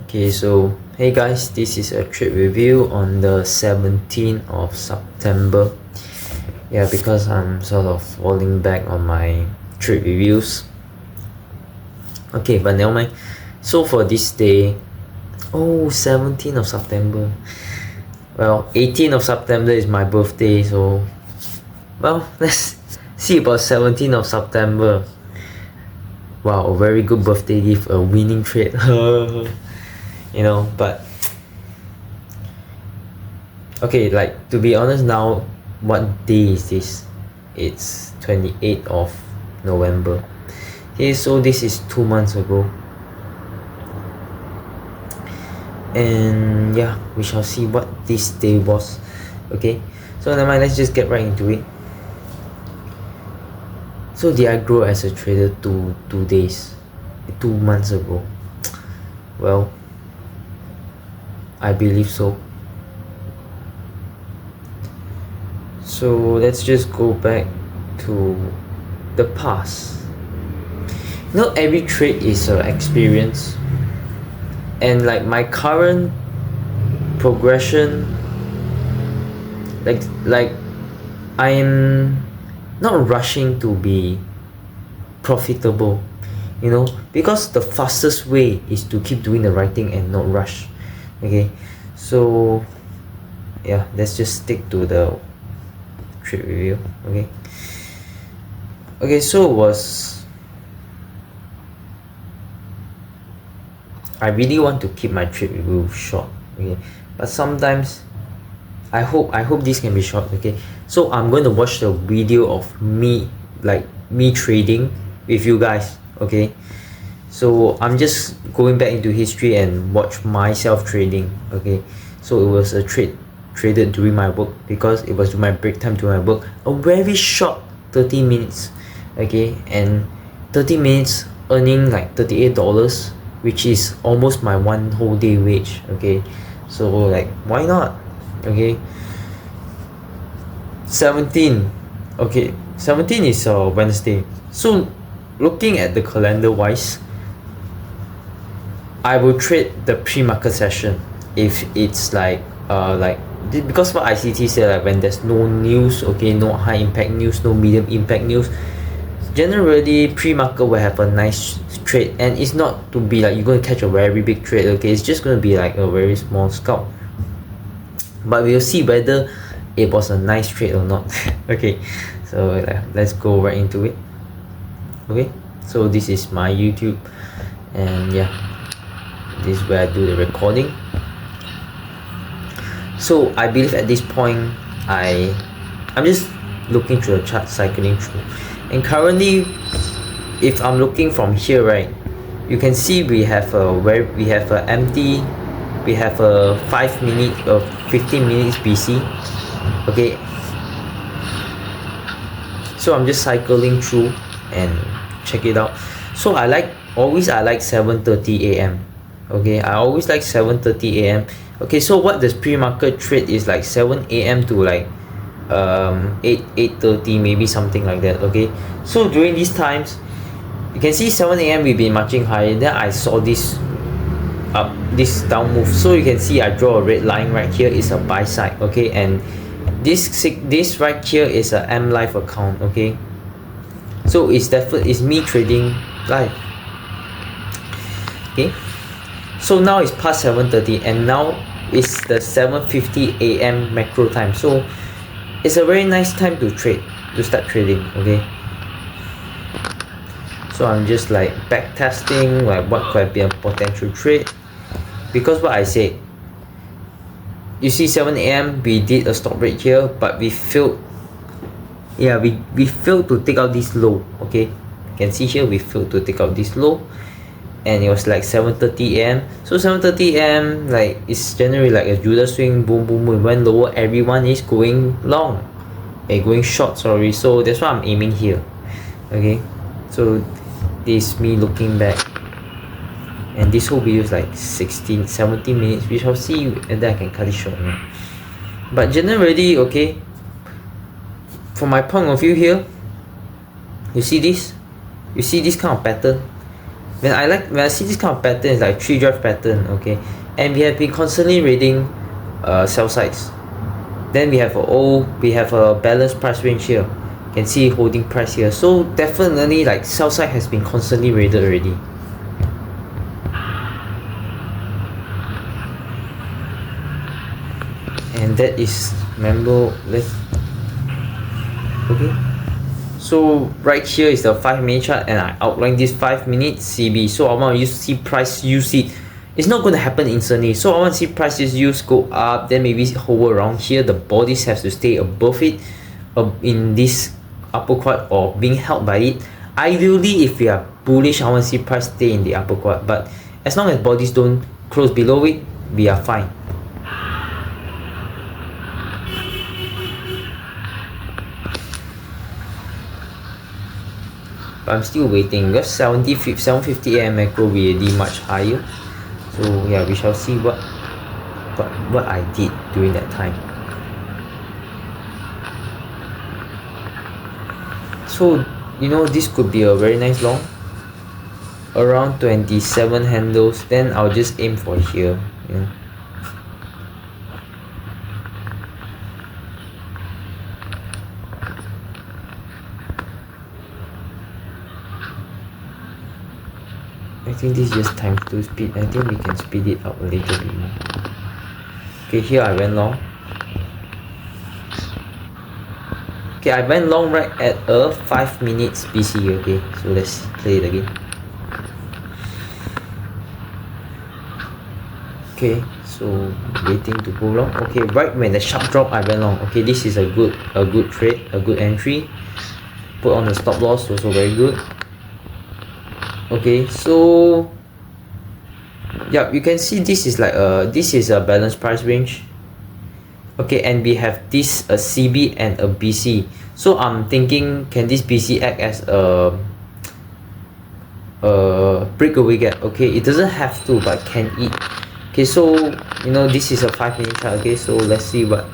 Okay, so hey guys, this is a trade review on the 17th of September. Yeah, because I'm sort of falling back on my trade reviews. Okay, but never mind. So for this day, 17th of September. Well, 18th of September is my birthday, so well, let's see about 17th of September. Wow, a very good birthday gift, a winning trade. But okay, like to be honest now, what day is this? It's 28th of November. Okay, so this is 2 months ago. And yeah, we shall see what this day was. Okay, so never mind, let's just get right into it. So did I grow as a trader 2 months ago? Well, I believe so. So let's just go back to the past. Not every trade is an experience, and like my current progression, like I'm not rushing to be profitable, because the fastest way is to keep doing the right thing and not rush. Okay, so yeah, let's just stick to the trade review. Okay, so I really want to keep my trade review short, okay, but sometimes I hope this can be short. Okay, so I'm going to watch the video of me trading with you guys. Okay, so I'm just going back into history and watch myself trading. Okay, so it was a traded during my work, because it was my break time during my work, a very short 30 minutes. Okay, and 30 minutes earning like $38, which is almost my one whole day wage. Okay, so like why not? Okay, 17 is Wednesday. So looking at the calendar wise, I will trade the pre-market session if it's because what ICT said, like when there's no news, okay, no high impact news, no medium impact news, generally pre-market will have a nice trade, and it's not to be like you're going to catch a very big trade. Okay, it's just going to be like a very small scalp, but we'll see whether it was a nice trade or not. Okay, so let's go right into it. Okay, so this is my YouTube, and yeah, this is where I do the recording. So I believe at this point I'm just looking through the chart, cycling through, and currently if I'm looking from here, right, you can see we have a 5 minute or 15 minutes BC. Okay, so I'm just cycling through and check it out. So I like 7:30 a.m. Okay, I always like 7:30 a.m. Okay, so what this pre-market trade is like 7 a.m. to like 8:30, maybe something like that. Okay, so during these times you can see 7 a.m. we've been marching higher, then I saw this down move. So you can see I draw a red line right here is a buy side. Okay, and this right here is a M Live account. Okay, so it's me trading live. Okay, so now it's past 7:30 and now it's the 7:50 a.m. macro time, so it's a very nice time to start trading. Okay, so I'm just like back testing like what could be a potential trade, because what I say, you see 7 a.m. we did a stop right here, but we failed. Yeah, we failed to take out this low. Okay, you can see here we failed to take out this low, and it was like 7:30 a.m. So 7:30 a.m. like it's generally like a Judas swing, boom boom boom, went lower, everyone is going long, going short, sorry. So that's why I'm aiming here. Okay, so this is me looking back, and this whole video is like 17 minutes, which I'll see and then I can cut it short. But generally, okay, from my point of view here, you see this kind of pattern. when I see this kind of pattern, it's like 3 drive pattern, okay, and we have been constantly reading sell sides. Then we have a balanced price range here. You can see holding price here, so definitely like sell side has been constantly raided already. And that is, remember, okay, so right here is the 5-minute chart, and I outlined this 5-minute CB. So I want to see price use it. It's not going to happen instantly, so I want to see prices use go up, then maybe hover around here. The bodies have to stay above it, in this upper quad, or being held by it. Ideally, if we are bullish, I want to see price stay in the upper quad, but as long as bodies don't close below it, we are fine. But I'm still waiting, because 750 AM macro really much higher. So yeah, we shall see what I did during that time. So you know, this could be a very nice long, around 27 handles. Then I'll just aim for here, you know. I think this is just times 2 speed. I think we can speed it up a little bit more. Okay, here I went long. Okay, I went long right at a 5 minutes BC. Okay, so let's play it again. Okay, so waiting to go long. Okay, right when the sharp drop, I went long. Okay, this is a good trade, a good entry. Put on the stop loss, also very good. Okay, so yeah, you can see this is like this is a balanced price range. Okay, and we have this a CB and a BC. So I'm thinking, can this BC act as a breakaway gap? Okay, it doesn't have to, but can it? Okay, so you know, this is a 5-minute chart. Okay, so let's see what.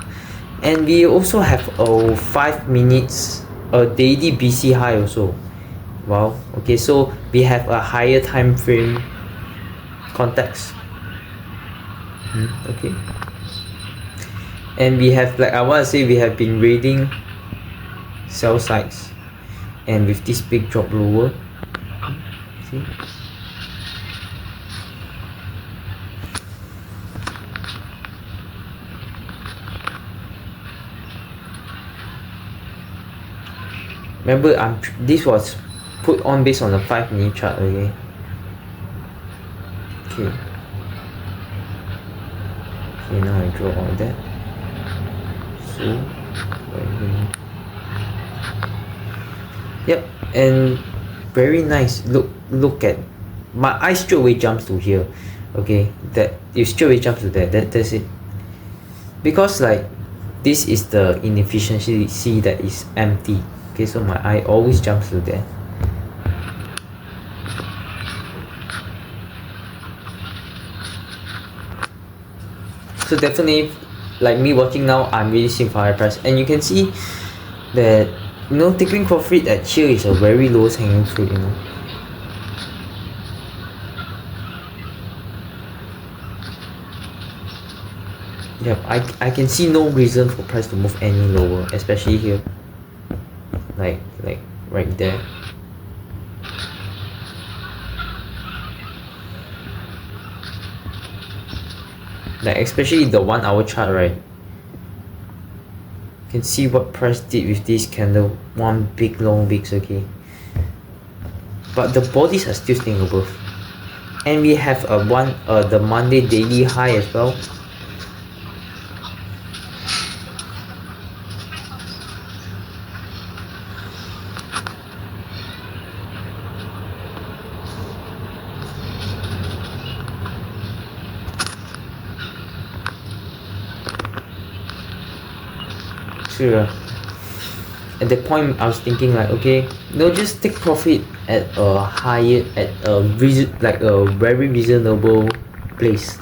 And we also have a 5 minutes a daily BC high also. Wow. Okay, so we have a higher time frame context. Okay, and we have, like, I want to say, we have been reading sell sides, and with this big drop lower, see, remember, this was put on based on the 5-minute chart. Okay. Okay, now I draw all that. So yep, and very nice. Look at my eye straight away jumps to here. Okay, that you straight away jumps to that's it, because like this is the inefficiency that is empty. Okay, so my eye always jumps to that. So definitely, like me watching now, I'm really seeing for high price, and you can see that, you know, taking profit at here is a very lowest hanging fruit, you know. Yep, I can see no reason for price to move any lower, especially here, like right there. Like especially the 1-hour chart, right? You can see what price did with this candle, one big long wicks. Okay, but the bodies are still staying above, and we have the Monday daily high as well. Sure. At that point, I was thinking like, okay, no, just take profit at a higher, at a very reasonable place.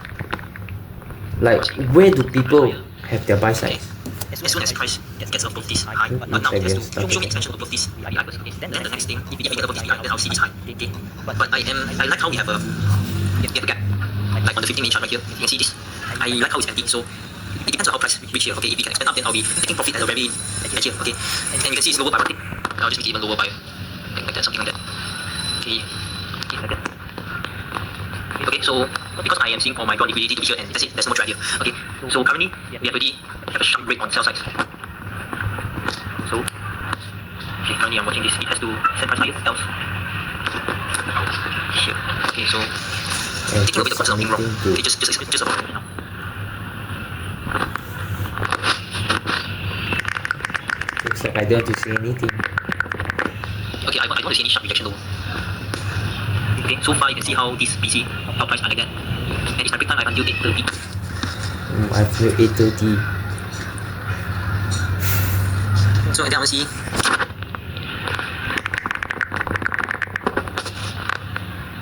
Like, where do people have their buy sides? as soon as price gets above this high, but now it has to show me expansion above this VI first. Okay, then the next thing, if we get above this VI, then I'll see this high. Okay, but I like how we have a gap, like on the 15-minute chart right here. You can see this. I like how it's empty. So it depends on how price reach here. Okay, if we can expand up, then I'll be taking profit at a very edge here. Okay, and you can see it's lower by 1 tick. I'll just make it even lower by like that, something like that. Okay, like that. Okay, so because I am seeing all my bond liquidity to be here, and that's it, there's no trade here. Okay, so currently we already have a sharp break on sell side. So okay, currently I'm watching this. It has to send price higher else. Here. Okay, so taking away the process of being wrong. Okay, just about it now. Looks like I don't have to say anything. Okay, I don't want to see any sharp rejection though. Okay, so far you can see how this BC, how price are like that. And it's my break time, I have until 8:30. I feel 8:30. So and then I will see.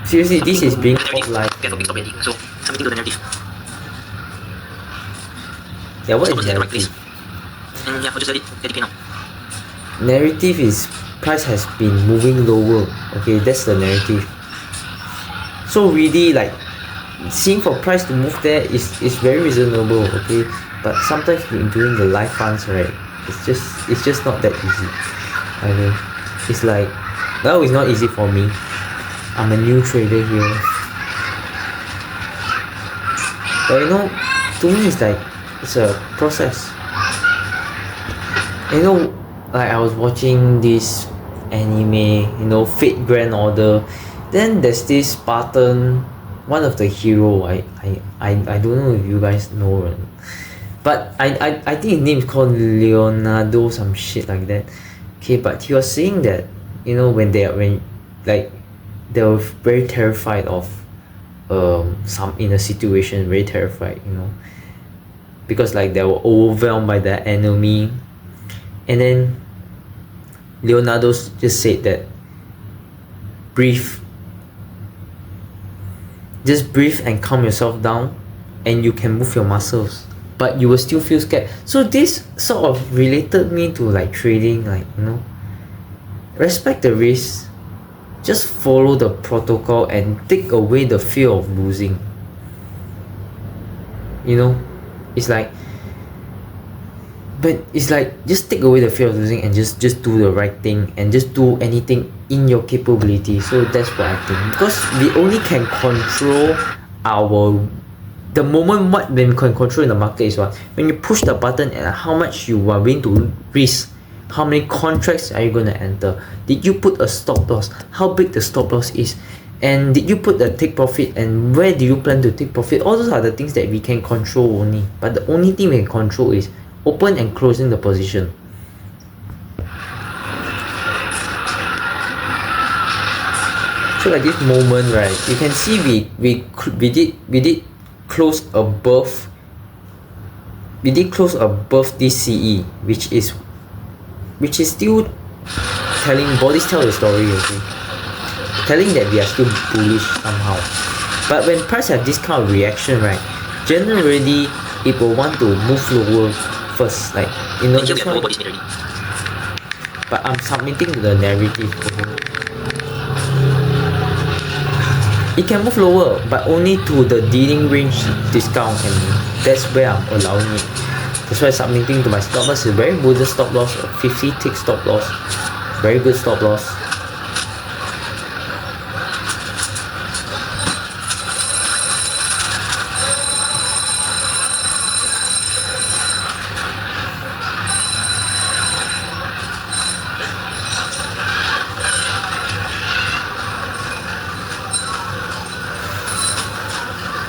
Seriously, this is being called live. Okay, stop already. So submitting to the narrative. Yeah, what so is narrative? And yeah, I'll just let it be now. Narrative is price has been moving lower. Okay, that's the narrative. So really, like, seeing for price to move there is very reasonable. Okay, but sometimes during the live funds, right, it's just not that easy. I mean, it's like, well, it's not easy for me. I'm a new trader here. But you know, to me it's like, it's a process. You know, like I was watching this anime, you know, Fate Grand Order. Then there's this Spartan, one of the hero. I don't know if you guys know it. But I think his name is called Leonardo, some shit like that. Okay, but he was saying that, you know, when they were very terrified of some in a situation, very terrified, you know, because like they were overwhelmed by the enemy. And then Leonardo just said that just breathe and calm yourself down, and you can move your muscles, but you will still feel scared. So this sort of related me to like trading, like, you know, respect the risk, just follow the protocol and take away the fear of losing. You know, it's like, but it's like, just take away the fear of losing and just do the right thing and just do anything in your capability. So that's what I think, because we only can control the moment. What we can control in the market is what, when you push the button and how much you are willing to risk, how many contracts are you going to enter, did you put a stop loss, how big the stop loss is, and did you put the take profit, and where do you plan to take profit. All those are the things that we can control only. But the only thing we can control is open and closing the position. So like this moment, right, you can see we did close above this CE, which is still telling, bodies tell the story, okay, telling that we are still bullish somehow. But when price have this kind of reaction, right, generally it will want to move lower first, like, you know, this one. But I'm submitting to the narrative. It can move lower, but only to the dealing range discount, and that's where I'm allowing it. That's why submitting to my stop loss is a very good stop loss, a 50 tick stop loss, very good stop loss.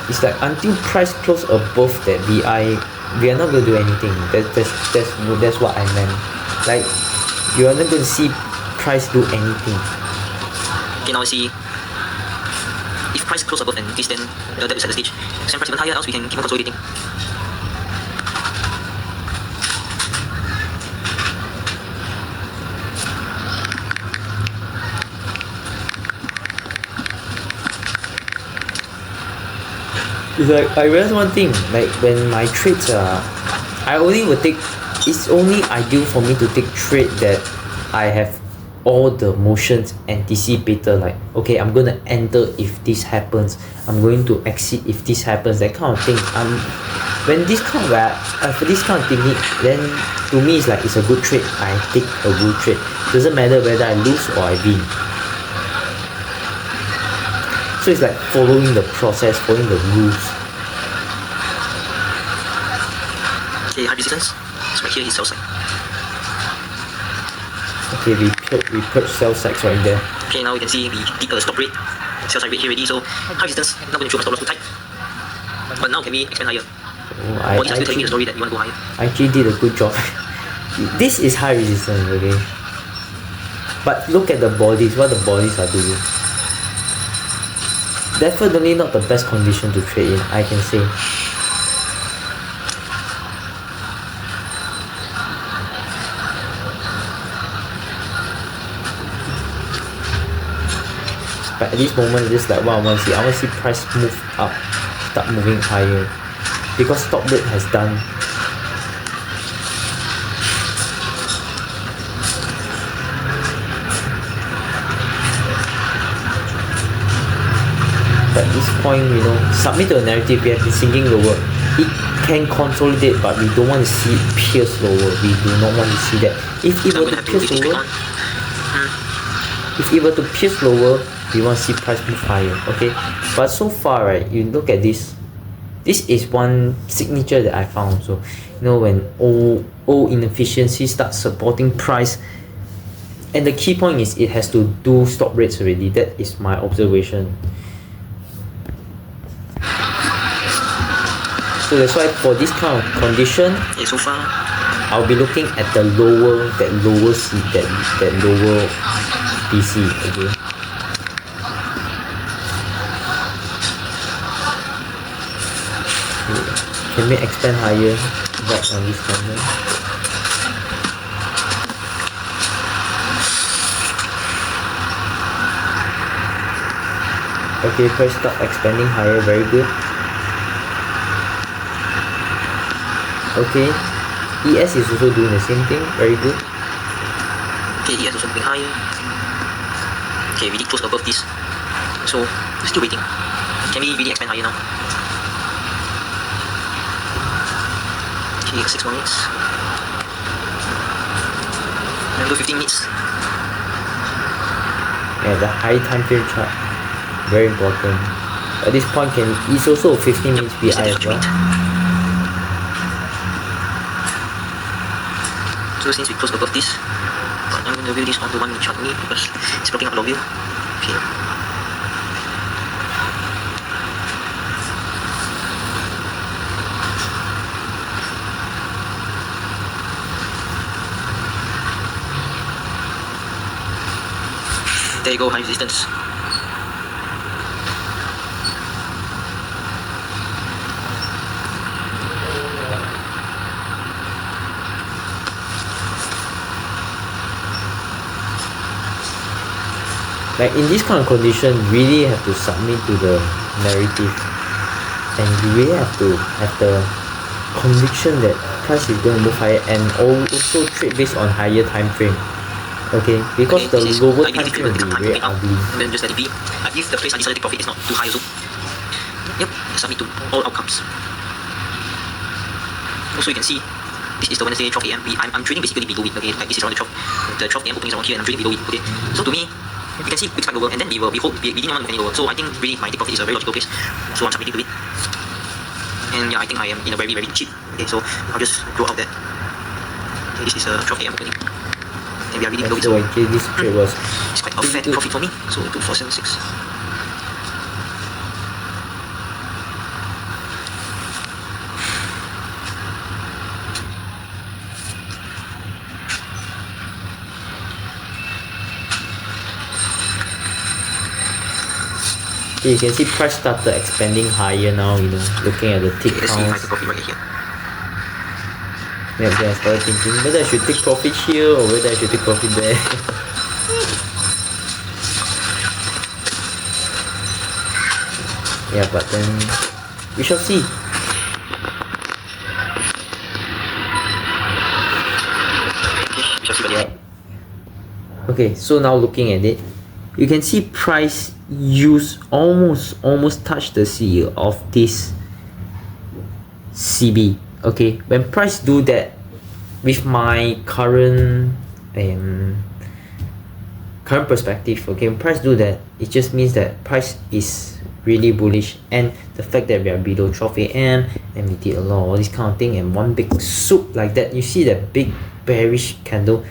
It's like until price close above that VI, we are not going to do anything. That's what I meant. Like, you are not going to see price do anything. Okay, now see if price close above and this, then that is at the stage. Send price even higher, else we can keep on consolidating. It's like, I realized one thing, like when my trades are, I only will take it's only ideal for me to take trade that I have all the motions anticipated, like okay, I'm gonna enter if this happens, I'm going to exit if this happens, that kind of thing. When this kind of for this kind of thinking, then to me it's like it's a good trade. I take a good trade. Doesn't matter whether I lose or I win. So it's like following the process, following the rules. Okay, high resistance. So right here is sell side. Okay, we purge sell sides right there. Okay, now we can see we did a stop rate. Sell side rate here already. So high resistance. Not going to show my stop loss too tight. But now can we expand higher? Or you are still telling me the story that you want to go higher? I actually did a good job. This is high resistance, okay? But look at the bodies, what the bodies are doing. Definitely not the best condition to trade in, I can say. But at this moment, this is like what I want to see. I want to see price move up, start moving higher. Because stop rate has done. At this point, you know, submit to a narrative, we have been sinking lower. It can consolidate, but we don't want to see it pierce lower. We do not want to see that. If it were to pierce lower, we want to see price move higher, okay? But so far, right, you look at this. This is one signature that I found. So, you know, when old inefficiency starts supporting price, and the key point is it has to do stop rates already. That is my observation. So that's why for this kind of condition, so far I'll be looking at the lower C, that lower BC, okay. Can we expand higher back on this candle? Okay, price start expanding higher, very good. Okay, ES is also doing the same thing, very good. okay, ES also moving higher. Okay, we did close above this, so still waiting. Can we really expand higher now? Okay, 6 more minutes. Another 15 minutes. Yeah, the high time frame chart, very important. At this point, it's also a 15 minutes BI as well. So since we closed above this, but I'm going to view this on the 1 minute chart only because it's blocking up a lot of view. Okay. There you go, high resistance. Like in this kind of condition, you really have to submit to the narrative, and you really have to have the conviction that price is going to move higher, and also trade based on higher time frame. Okay, because the lower time frame will be very ugly. And then just let it be. If the place I decided to take profit is not too high also. Yep, submit to all outcomes. Also you can see this is the Wednesday 12 AM. I'm trading basically below it. Okay, like this is around the 12 AM opening is around here, and I'm trading below it. Okay, so to me, you can see quick spike lower, and then we didn't want to move any lower. So I think really my take profit is a very logical place. So I'm submitting to it. And yeah, I think I am in a very very cheap. Okay, so I'll just go out that. Okay, this is a 12 AM opening. And we are reading below it. So okay, this trade was it's quite a fair profit for me. So 2476. okay, you can see price started expanding higher now, you know, looking at the tick Let's see if I counts. take profit right here. Yeah, then I started thinking whether I should take profit here or whether I should take profit there. Yeah, but then we shall see. Okay, so now looking at it, you can see price use almost touch the C of this CB. Okay, when price do that with my current current perspective, okay, when price do that, it just means that price is really bullish, and the fact that we are below 12 a.m. and we did a lot of all this kind of thing and one big soup like that, you see that big bearish candle,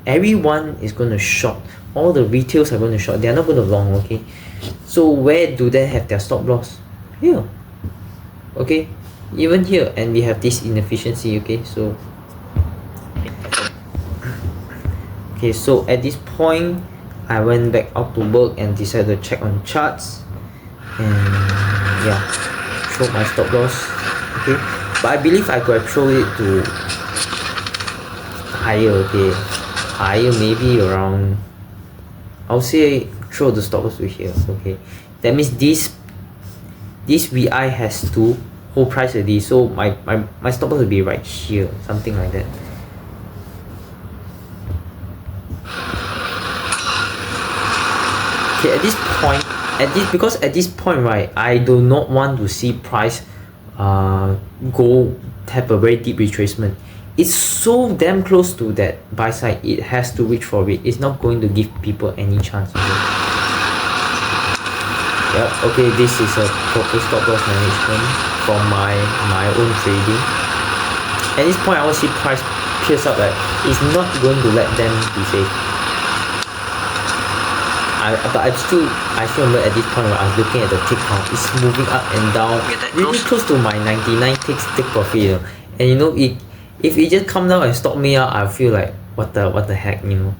everyone is going to short, all the retails are going to short, they are not going to long. Okay, so where do they have their stop loss? Here. Okay, even here, and we have this inefficiency. Okay, so at this point I went back out to work and decided to check on charts and yeah, throw my stop loss. Okay, but I believe I could have thrown it to higher. Okay, higher, maybe around, I'll say throw the stop loss to here. Okay, that means this VI has to hold price already, so my stop loss will be right here, something like that. Okay, at this point, because at this point, right, I do not want to see price go have a very deep retracement. It's so damn close to that buy side, it has to reach for it. It's not going to give people any chance. Okay, yeah, okay, this is a proper stop loss management from my own trading. At this point, I want to see price pierce up. Like, it's not going to let them be safe. But I still remember at this point when I was looking at the tick count, it's moving up and down, really close to my 99 tick profit. You know? And you know, if it just come down and stop me out, I feel like what the heck, you know.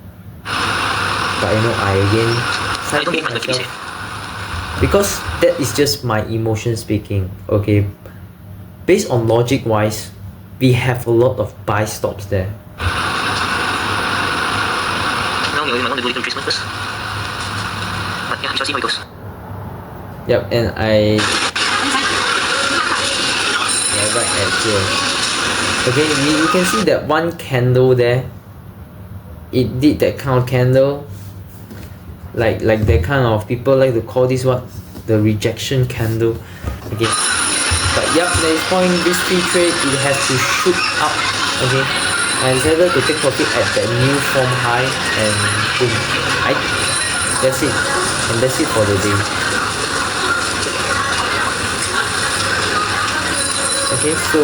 But you know, I again cycle myself because that is just my emotion speaking. Okay, based on logic wise, we have a lot of buy stops there. Now you might want to do a little retracement first. But yeah, we shall see how it goes. Yep, and I right at here. Okay, you can see that one candle there. It did that kind of candle. Like that kind of, people like to call this what? The rejection candle. Okay. But yep, at this point, this free trade, it has to shoot up. Okay. I decided to take profit at that new form high and boom. That's it. And that's it for the day. Okay, so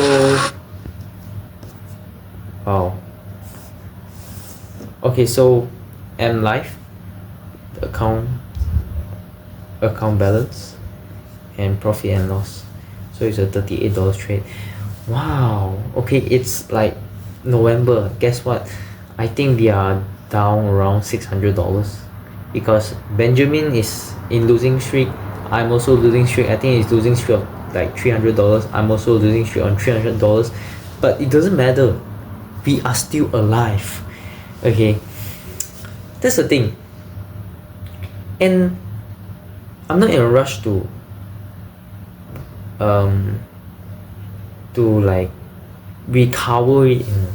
wow. Okay, so M life, the account balance, and profit and loss. So it's a $38 trade. Wow. Okay, it's like November. Guess what? I think we are down around $600 because Benjamin is in losing streak. I'm also losing streak. I think he's losing streak of like $300. I'm also losing streak on $300. But it doesn't matter. We are still alive. Okay, that's the thing. And I'm not in a rush to like recover it, you know.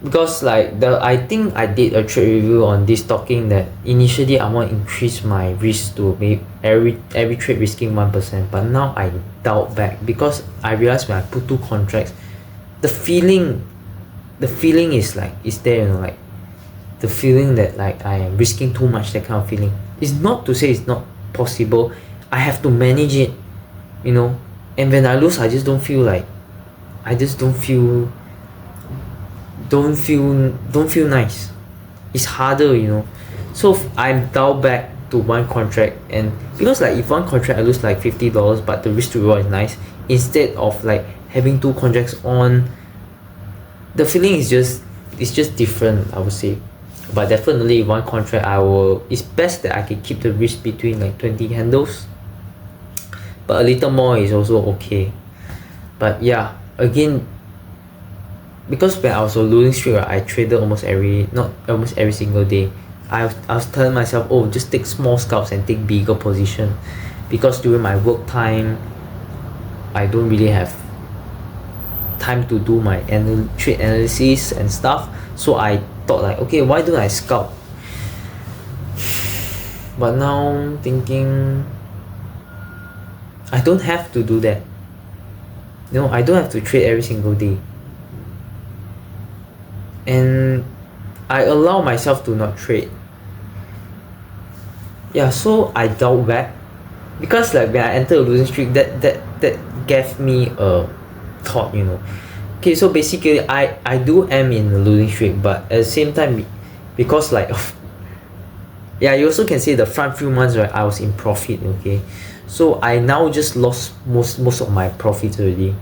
Because like I think I did a trade review on this, talking that initially I want to increase my risk to maybe every trade risking 1%, but now I doubt back because I realized when I put 2 contracts, the feeling is like, is there, you know, like the feeling that like I am risking too much, that kind of feeling. It's not to say it's not possible. I have to manage it, you know. And when I lose, I just don't feel like, don't feel nice. It's harder, you know. So I'm down back to 1 contract, and because like if 1 contract I lose like $50, but the risk to reward is nice, instead of like having 2 contracts on, the feeling is just different, I would say. But definitely 1 contract, it's best that I can keep the risk between like 20 handles, but a little more is also okay. But yeah, again, because when I was a losing streak, I traded almost every single day. I was telling myself, oh, just take small scalps and take bigger position, because during my work time I don't really have time to do my trade analysis and stuff. So I thought like, okay, why don't I scalp But now thinking I don't have to do that. I don't have to trade every single day. And I allow myself to not trade. Yeah, so I dialed back because like when I entered a losing streak, that gave me a thought. Okay, so basically I do am in a losing streak, but at the same time, because like yeah, you also can say the front few months, right, I was in profit. Okay, so I now just lost most of my profits already.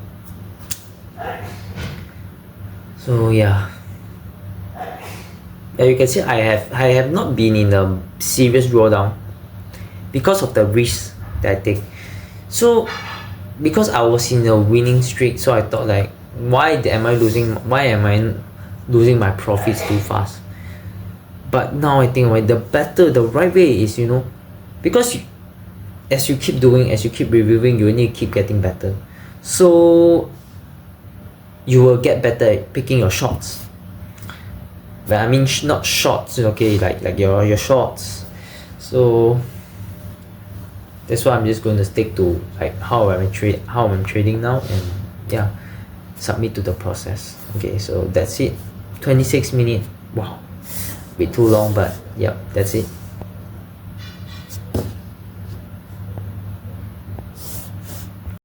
So yeah, you can see I have not been in a serious drawdown because of the risk that I take. So because I was in a winning streak, so I thought like, why am I losing my profits too fast? But now I think, right, the right way is, because as you keep doing, as you keep reviewing, you need to keep getting better. So you will get better at picking your shots. But I mean, not shots, okay, like your shots. So that's why I'm just going to stick to like how I'm trading now, and yeah, submit to the process. Okay, so that's it. 26 minutes. Wow, bit too long, but yep, that's it.